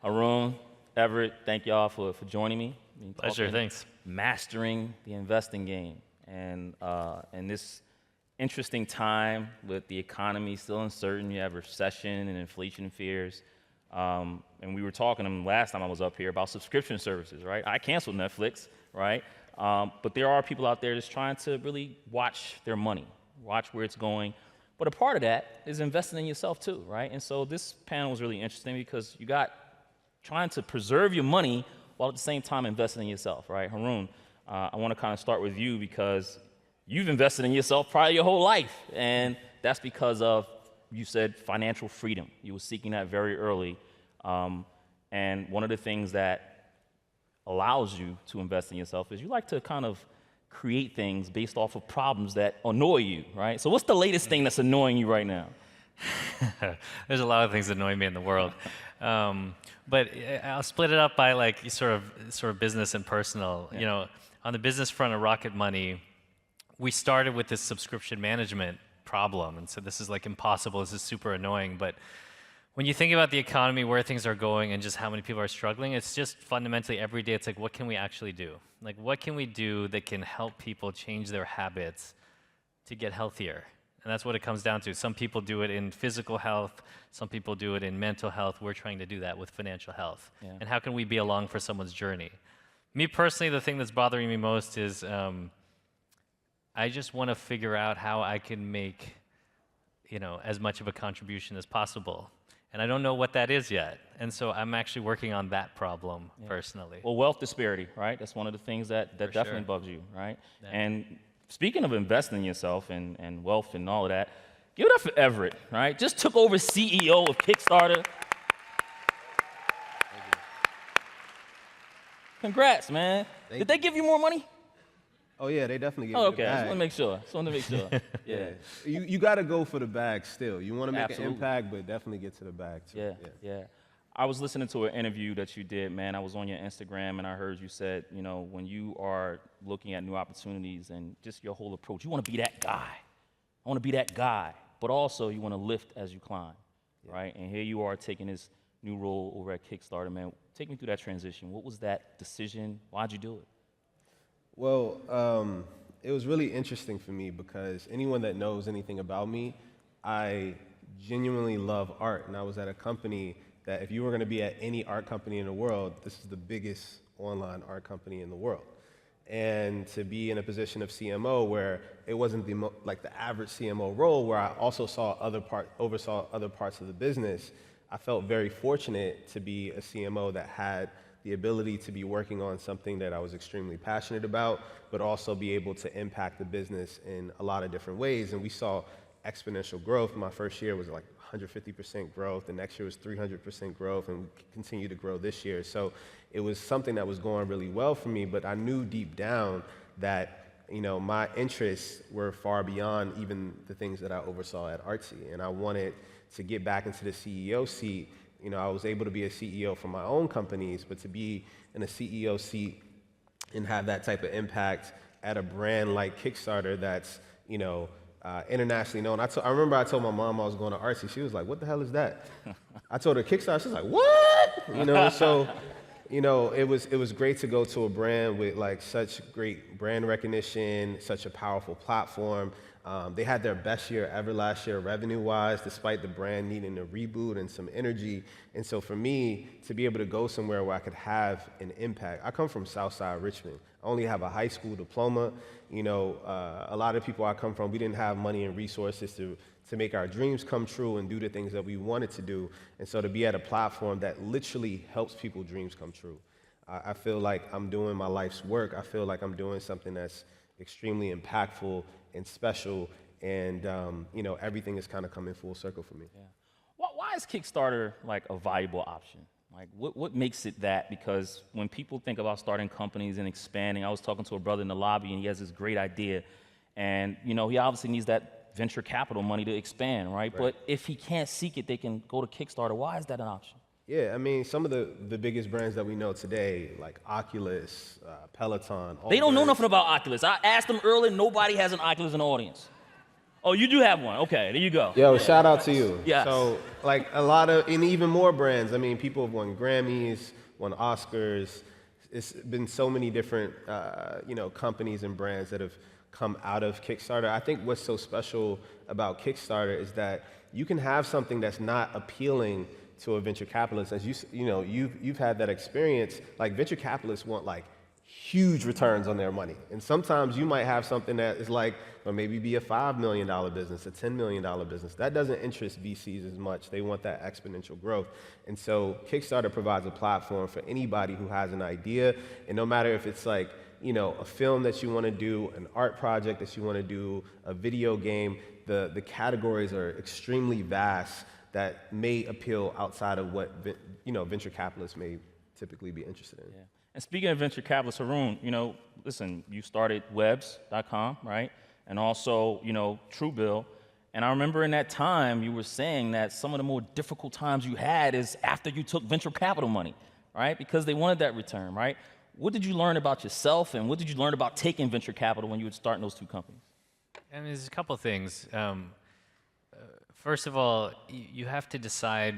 Arun, Everett, thank y'all for joining me. Pleasure, thanks. Mastering the investing game. And in this interesting time with the economy still uncertain, you have recession and inflation fears. And we were talking last time I was up here about subscription services, right? I canceled Netflix, right? But there are people out there just trying to really watch their money, watch where it's going. But a part of that is investing in yourself too, right? And so this panel was really interesting because you got trying to preserve your money while at the same time investing in yourself, right? Haroon, I want to kind of start with you because you've invested in yourself probably your whole life. And that's because of, you said, financial freedom. You were seeking that very early. And one of the things that allows you to invest in yourself is you like to kind of create things based off of problems that annoy you, right? So what's the latest thing that's annoying you right now? There's a lot of things that annoy me in the world. But I'll split it up by like sort of business and personal. Yeah. You know, on the business front of Rocket Money, we started with this subscription management problem. And so this is like impossible, this is super annoying. But when you think about the economy, where things are going and just how many people are struggling, it's just fundamentally every day, it's like, what can we actually do? Like, what can we do that can help people change their habits to get healthier? And that's what it comes down to. Some people do it in physical health. Some people do it in mental health. We're trying to do that with financial health. Yeah. And how can we be along for someone's journey? Me personally, the thing that's bothering me most is I just want to figure out how I can make, you know, as much of a contribution as possible. And I don't know what that is yet. And so I'm actually working on that problem personally. Well, wealth disparity, right? That's one of the things that definitely bugs you, right? Yeah. And speaking of investing in yourself and wealth and all of that, give it up for Everett, right? Just took over CEO of Kickstarter. Congrats, man. Did they give you more money? Oh yeah, they definitely give you the bag. Okay, I just want to make sure. Yeah. You got to go for the bag still. You want to make an impact, but definitely get to the bag too. Yeah. I was listening to an interview that you did, man. I was on your Instagram, and I heard you said, you know, when you are looking at new opportunities and just your whole approach, you want to be that guy. I want to be that guy. But also, you want to lift as you climb, right? And here you are taking this new role over at Kickstarter, man. Take me through that transition. What was that decision? Why'd you do it? Well, it was really interesting for me because anyone that knows anything about me, I genuinely love art. And I was at a company that if you were going to be at any art company in the world, this is the biggest online art company in the world. And to be in a position of CMO where it wasn't like the average CMO role, where I also oversaw other parts of the business, I felt very fortunate to be a CMO that had the ability to be working on something that I was extremely passionate about, but also be able to impact the business in a lot of different ways. And we saw exponential growth. My first year was like 150% growth. The next year was 300% growth, and we continue to grow this year. So it was something that was going really well for me, but I knew deep down that, you know, my interests were far beyond even the things that I oversaw at Artsy. And I wanted to get back into the CEO seat. You know, I was able to be a CEO for my own companies, but to be in a CEO seat and have that type of impact at a brand like Kickstarter that's, you know, internationally known. I remember I told my mom I was going to Artsy. She was like, "What the hell is that?" I told her Kickstarter. She was like, "What?" You know, so, you know, it was great to go to a brand with like such great brand recognition, such a powerful platform. They had their best year ever last year revenue-wise, despite the brand needing a reboot and some energy. And so for me, to be able to go somewhere where I could have an impact. I come from Southside Richmond. I only have a high school diploma. You know, a lot of people I come from, we didn't have money and resources to make our dreams come true and do the things that we wanted to do. And so to be at a platform that literally helps people's dreams come true. I feel like I'm doing my life's work. I feel like I'm doing something that's extremely impactful and special, and you know, everything is kind of coming full circle for me. Yeah. Why is Kickstarter like a viable option? Like, what makes it that? Because when people think about starting companies and expanding, I was talking to a brother in the lobby, and he has this great idea, and you know, he obviously needs that venture capital money to expand, right? But if he can't seek it, they can go to Kickstarter. Why is that an option? Yeah, I mean, some of the biggest brands that we know today, like Oculus, Peloton. They don't know nothing about Oculus. I asked them earlier, nobody has an Oculus in the audience. Oh, you do have one. Okay, there you go. Yo, shout out to you. Yes. So, like a lot of, and even more brands. I mean, people have won Grammys, won Oscars. It's been so many different, companies and brands that have come out of Kickstarter. I think what's so special about Kickstarter is that you can have something that's not appealing to a venture capitalist. As you've had that experience. Like venture capitalists want like huge returns on their money, and sometimes you might have something that is like, or maybe be a $5 million business, a $10 million business. That doesn't interest VCs as much. They want that exponential growth. And so Kickstarter provides a platform for anybody who has an idea, and no matter if it's like, a film that you want to do, an art project that you want to do, a video game, the categories are extremely vast that may appeal outside of what venture capitalists may typically be interested in. Yeah. And speaking of venture capitalists, Haroon, listen, you started webs.com, right? And also, Truebill. And I remember in that time you were saying that some of the more difficult times you had is after you took venture capital money, right? Because they wanted that return, right? What did you learn about yourself, and what did you learn about taking venture capital when you were starting those two companies? And there's a couple of things. First of all, you have to decide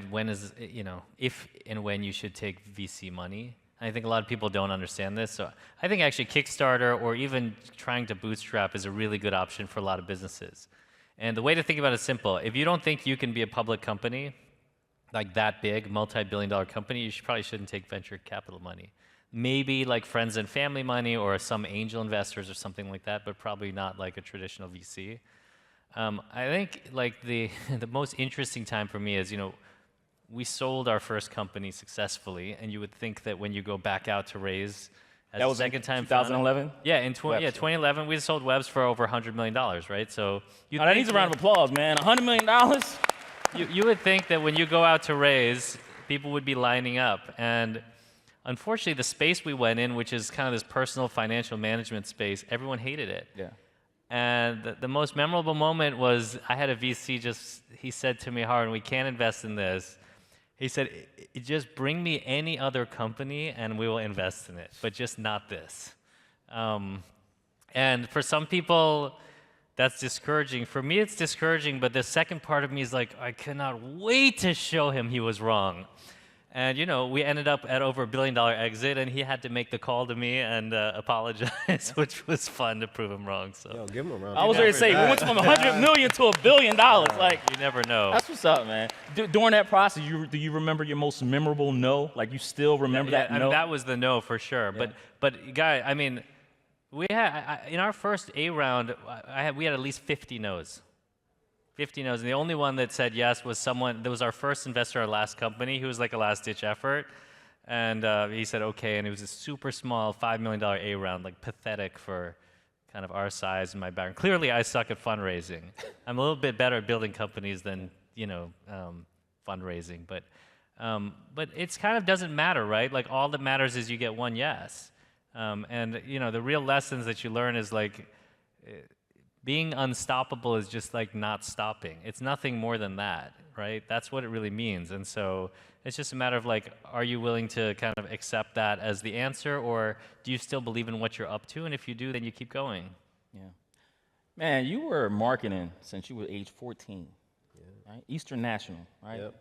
if and when you should take VC money. I think a lot of people don't understand this. So I think actually Kickstarter or even trying to bootstrap is a really good option for a lot of businesses. And the way to think about it is simple. If you don't think you can be a public company, like that big, multi-billion-dollar company, you probably shouldn't take venture capital money. Maybe like friends and family money or some angel investors or something like that, but probably not like a traditional VC. I think like the most interesting time for me is, we sold our first company successfully, and you would think that when you go back out to raise as That was second time 2011? Yeah, in 2011 we sold Webs for over $100 million, right? So that needs a round of applause, man. $100 million? You would think that when you go out to raise, people would be lining up. And unfortunately, the space we went in, which is kind of this personal financial management space, everyone hated it. Yeah. And the most memorable moment was I had a VC he said to me, Harun, we can't invest in this. He said, just bring me any other company and we will invest in it, but just not this. And for some people, that's discouraging. For me, it's discouraging, but the second part of me is like, I cannot wait to show him he was wrong. And we ended up at over $1 billion exit, and he had to make the call to me and apologize, which was fun to prove him wrong. So Yo, give him a round. I was ready to say, we went from $100 million to $1 billion. Like, you never know. that's what's up, man. During that process, do you remember your most memorable no? Like, you still remember that no? I mean, that was the no for sure. Yeah. But guy, I mean, we had in our first A round, we had at least 50 no's. 50 no's, and the only one that said yes was someone that was our first investor, our last company, who was like a last-ditch effort, and he said okay, and it was a super small $5 million A round, like pathetic for kind of our size and my background. Clearly, I suck at fundraising. I'm a little bit better at building companies than fundraising, but it's kind of doesn't matter, right? Like all that matters is you get one yes, and the real lessons that you learn is like. Being unstoppable is just like not stopping. It's nothing more than that, right? That's what it really means. And so it's just a matter of like, are you willing to kind of accept that as the answer, or do you still believe in what you're up to? And if you do, then you keep going. Yeah. Man, you were marketing since you were age 14, right? Eastern National, right? Yep.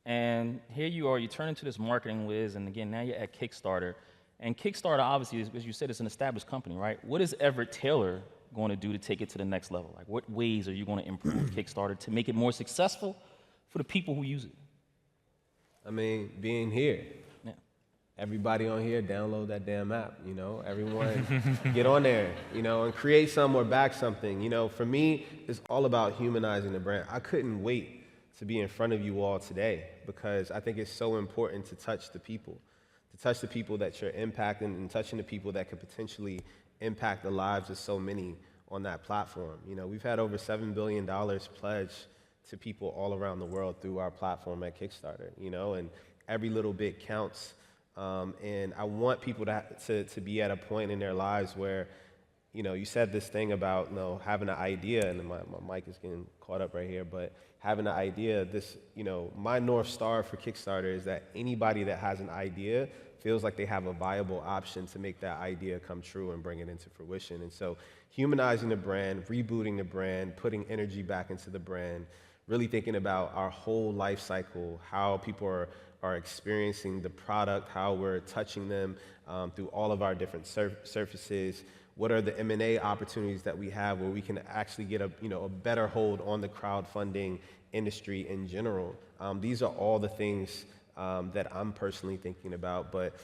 And here you are, you turn into this marketing whiz, and again, now you're at Kickstarter. And Kickstarter, obviously, as you said, it's an established company, right? What is Everett Taylor going to do to take it to the next level? Like, what ways are you going to improve Kickstarter to make it more successful for the people who use it? I mean, being here. Yeah. Everybody on here, download that damn app, Everyone get on there, and create some or back something. For me, it's all about humanizing the brand. I couldn't wait to be in front of you all today because I think it's so important to touch the people that you're impacting and touching the people that could potentially impact the lives of so many on that platform. We've had over $7 billion pledged to people all around the world through our platform at Kickstarter, and every little bit counts. And I want people to be at a point in their lives where you said this thing about, having an idea, and my mic is getting caught up right here, but having an idea, my North Star for Kickstarter is that anybody that has an idea feels like they have a viable option to make that idea come true and bring it into fruition. And so humanizing the brand, rebooting the brand, putting energy back into the brand, really thinking about our whole life cycle, how people are experiencing the product, how we're touching them through all of our different surfaces. What are the M&A opportunities that we have where we can actually get a better hold on the crowdfunding industry in general? These are all the things that I'm personally thinking about. But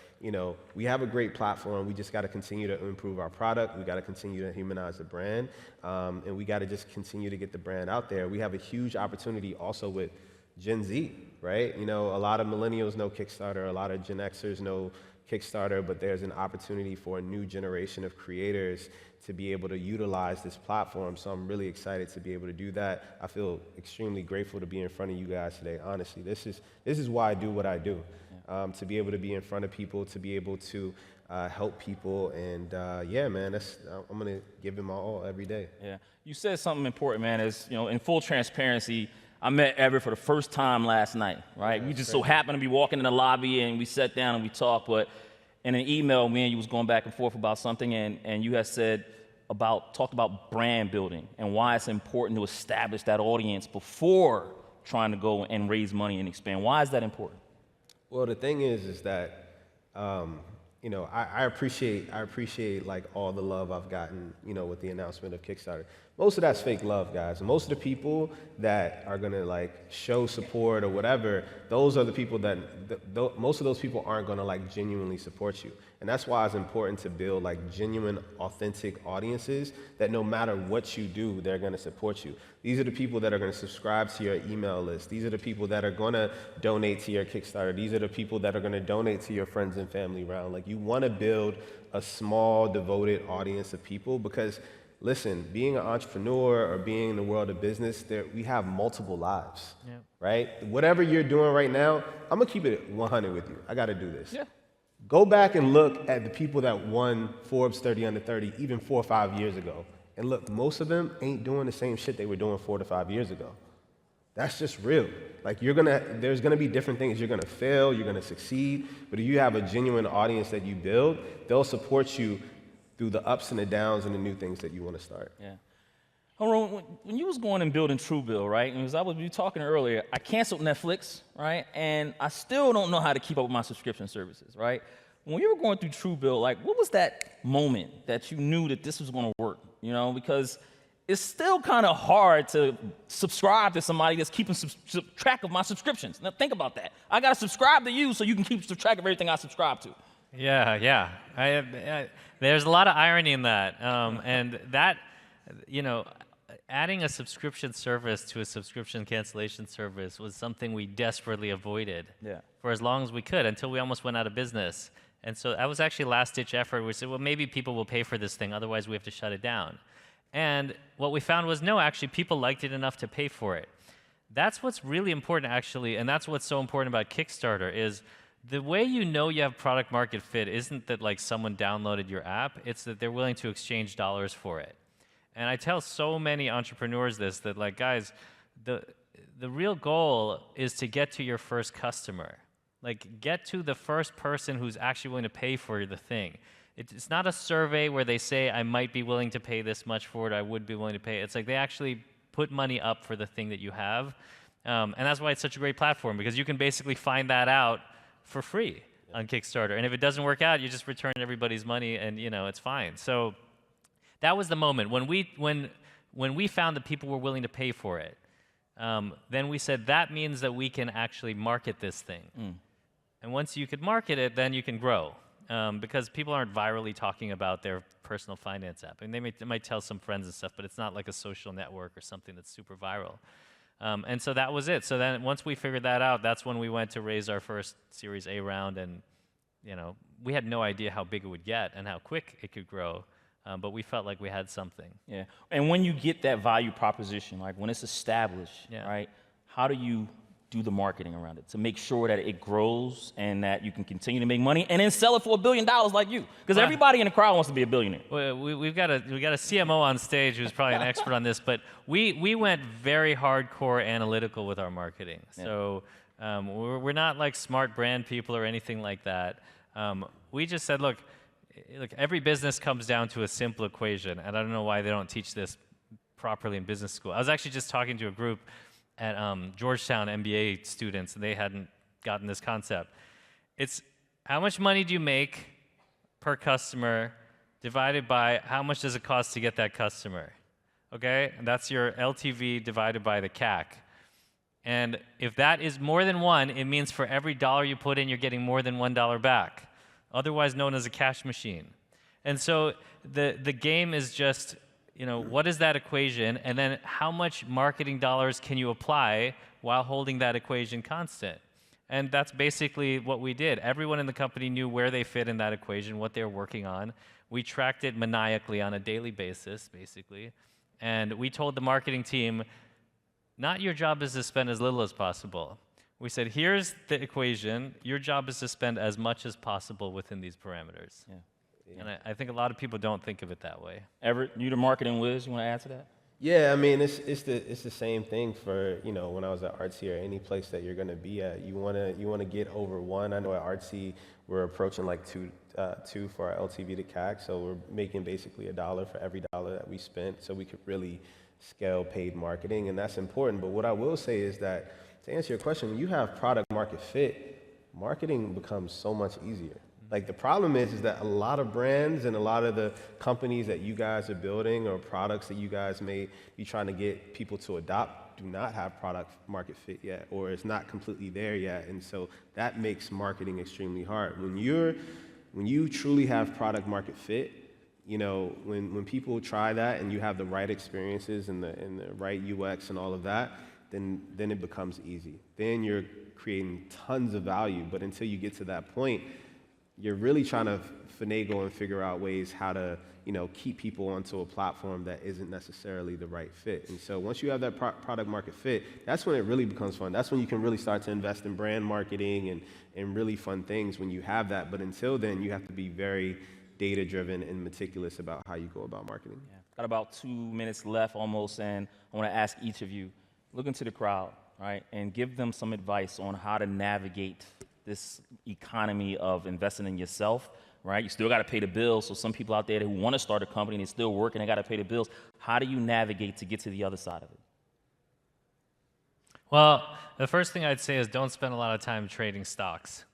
we have a great platform. We just got to continue to improve our product. We got to continue to humanize the brand, and we got to just continue to get the brand out there. We have a huge opportunity also with Gen Z, right? A lot of millennials know Kickstarter. A lot of Gen Xers know Kickstarter, but there's an opportunity for a new generation of creators to be able to utilize this platform. So I'm really excited to be able to do that. I feel extremely grateful to be in front of you guys today. Honestly, this is why I do what I do. To be able to be in front of people, to be able to help people, and yeah, man, I'm gonna give it my all every day. Yeah, you said something important, man. Is in full transparency, I met Everett for the first time last night, right? We just so happened to be walking in the lobby, and we sat down and we talked. But in an email, me and you was going back and forth about something, and you had talked about brand building and why it's important to establish that audience before trying to go and raise money and expand. Why is that important? Well, the thing is that I appreciate like all the love I've gotten, with the announcement of Kickstarter. Most of that's fake love, guys. Most of the people that are gonna like show support or whatever, those are the people that most of those people aren't gonna like genuinely support you. And that's why it's important to build like genuine, authentic audiences that no matter what you do, they're gonna support you. These are the people that are gonna subscribe to your email list. These are the people that are gonna donate to your Kickstarter. These are the people that are gonna donate to your friends and family round. Like, you wanna build a small, devoted audience of people because, listen, being an entrepreneur or being in the world of business, we have multiple lives, right? Whatever you're doing right now, I'm gonna keep it 100 with you. I gotta do this. Yeah. Go back and look at the people that won Forbes 30 under 30 even 4 or 5 years ago. And look, most of them ain't doing the same shit they were doing 4 to 5 years ago. That's just real. Like, there's gonna be different things. You're gonna fail, you're gonna succeed, but if you have a genuine audience that you build, they'll support you through the ups and the downs and the new things that you want to start. Yeah. Haroon, when you was going and building Truebill, right? And as I was talking earlier, I canceled Netflix, right? And I still don't know how to keep up with my subscription services, right? When you were going through Truebill, like, what was that moment that you knew that this was going to work? Because it's still kind of hard to subscribe to somebody that's keeping track of my subscriptions. Now think about that. I got to subscribe to you so you can keep track of everything I subscribe to. Yeah. There's a lot of irony in that, and that, adding a subscription service to a subscription cancellation service was something we desperately avoided for as long as we could until we almost went out of business. And so that was actually a last-ditch effort. We said, well, maybe people will pay for this thing, otherwise we have to shut it down. And what we found was, no, actually, people liked it enough to pay for it. That's what's really important, actually, and that's what's so important about Kickstarter is the way you know you have product market fit isn't that like someone downloaded your app, it's that they're willing to exchange dollars for it. And I tell so many entrepreneurs this, that like, guys, the real goal is to get to your first customer. Like, get to the first person who's actually willing to pay for the thing. It's not a survey where they say, I might be willing to pay this much for it, I would be willing to pay. It's like they actually put money up for the thing that you have. And that's why it's such a great platform, because you can basically find that out for free on Kickstarter. And if it doesn't work out, you just return everybody's money and, it's fine. So that was the moment. When we found that people were willing to pay for it, then we said, that means that we can actually market this thing. And once you could market it, then you can grow. Because people aren't virally talking about their personal finance app. And they might tell some friends and stuff, but it's not like a social network or something that's super viral. And so that was it. So then once we figured that out, that's when we went to raise our first Series A round. And, we had no idea how big it would get and how quick it could grow. But we felt like we had something. Yeah. And when you get that value proposition, like when it's established, right, how do you do the marketing around it to make sure that it grows and that you can continue to make money and then sell it for $1 billion like you? Because everybody in the crowd wants to be a billionaire. We've got a CMO on stage who's probably an expert on this, but we went very hardcore analytical with our marketing. Yeah. So we're not like smart brand people or anything like that. We just said, look, every business comes down to a simple equation, and I don't know why they don't teach this properly in business school. I was actually just talking to a group at Georgetown MBA students, and they hadn't gotten this concept. It's how much money do you make per customer divided by how much does it cost to get that customer, okay? And that's your LTV divided by the CAC. And if that is more than 1, it means for every dollar you put in, you're getting more than $1 back, otherwise known as a cash machine. And so the game is just, what is that equation, and then how much marketing dollars can you apply while holding that equation constant? And that's basically what we did. Everyone in the company knew where they fit in that equation, what they were working on. We tracked it maniacally on a daily basis, basically. And we told the marketing team, not your job is to spend as little as possible. We said, here's the equation. Your job is to spend as much as possible within these parameters. Yeah. And I think a lot of people don't think of it that way. Everett, you the marketing whiz, you want to add to that? Yeah, I mean, it's the same thing for, when I was at Artsy or any place that you're going to be at. You want to get over 1. I know at Artsy we're approaching like 2 for our LTV to CAC, so we're making basically $1 for every dollar that we spent, so we could really scale paid marketing, and that's important. But what I will say is that, to answer your question, when you have product market fit, marketing becomes so much easier. Like, the problem is that a lot of brands and a lot of the companies that you guys are building or products that you guys may be trying to get people to adopt do not have product market fit yet, or it's not completely there yet. And so that makes marketing extremely hard. When you truly have product market fit, when people try that and you have the right experiences and the right UX and all of that, then it becomes easy. Then you're creating tons of value. But until you get to that point, you're really trying to finagle and figure out ways how to, keep people onto a platform that isn't necessarily the right fit. And so once you have that product market fit, that's when it really becomes fun. That's when you can really start to invest in brand marketing and really fun things when you have that. But until then, you have to be very data-driven and meticulous about how you go about marketing. Yeah. Got about 2 minutes left almost, and I want to ask each of you, look into the crowd, right, and give them some advice on how to navigate this economy of investing in yourself, right? You still got to pay the bills. So some people out there who want to start a company, they're still working, they got to pay the bills. How do you navigate to get to the other side of it? Well, the first thing I'd say is don't spend a lot of time trading stocks.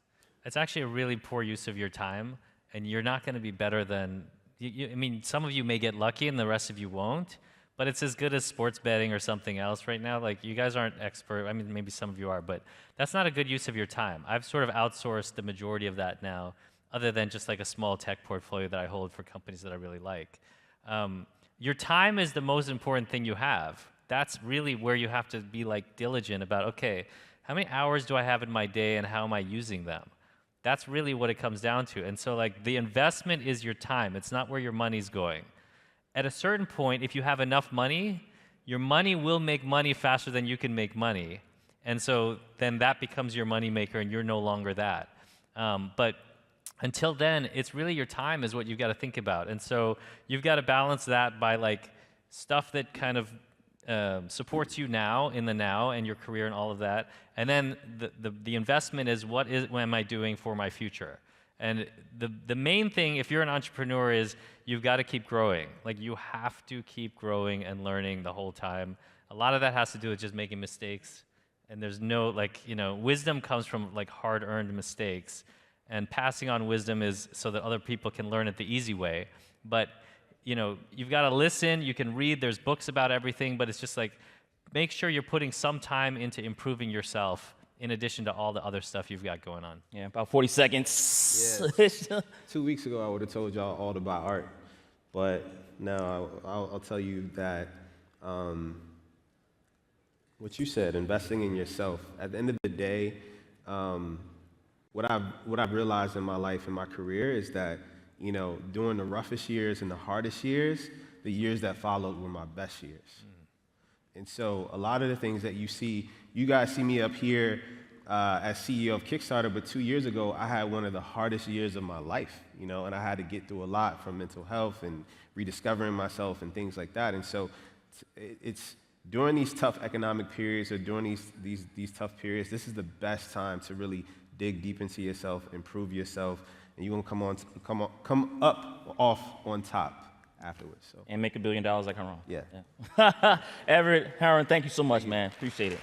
It's actually a really poor use of your time, and you're not going to be better than, I mean, some of you may get lucky and the rest of you won't, but it's as good as sports betting or something else right now. Like, you guys aren't expert. I mean, maybe some of you are, but that's not a good use of your time. I've sort of outsourced the majority of that now, other than just like a small tech portfolio that I hold for companies that I really like. Your time is the most important thing you have. That's really where you have to be like diligent about, okay, how many hours do I have in my day and how am I using them? That's really what it comes down to. And so like the investment is your time. It's not where your money's going. At a certain point, if you have enough money, your money will make money faster than you can make money. And so then that becomes your money maker and you're no longer that. But until then, it's really your time is what you've got to think about. And so you've got to balance that by like stuff that kind of supports you now in the now and your career and all of that. And then the investment is what am I doing for my future? And the main thing, if you're an entrepreneur, is you've got to keep growing. Like, you have to keep growing and learning the whole time. A lot of that has to do with just making mistakes. And there's no, like, wisdom comes from like hard-earned mistakes. And passing on wisdom is so that other people can learn it the easy way. But, you've got to listen, you can read, there's books about everything, but it's just like, make sure you're putting some time into improving yourself in addition to all the other stuff you've got going on. Yeah, about 40 seconds. Yeah. 2 weeks ago, I would have told y'all all about art. But now I'll tell you that what you said, investing in yourself. At the end of the day, what I've realized in my life and my career is that, during the roughest years and the hardest years, the years that followed were my best years. And so a lot of the things that you guys see me up here as CEO of Kickstarter, but 2 years ago, I had one of the hardest years of my life, and I had to get through a lot from mental health and rediscovering myself and things like that. And so it's during these tough economic periods or during these tough periods, this is the best time to really dig deep into yourself, improve yourself, and you're gonna come up off on top afterwards. So. And make $1 billion like Haran. Yeah. Everett, Haran, thank you so much, man. Appreciate it.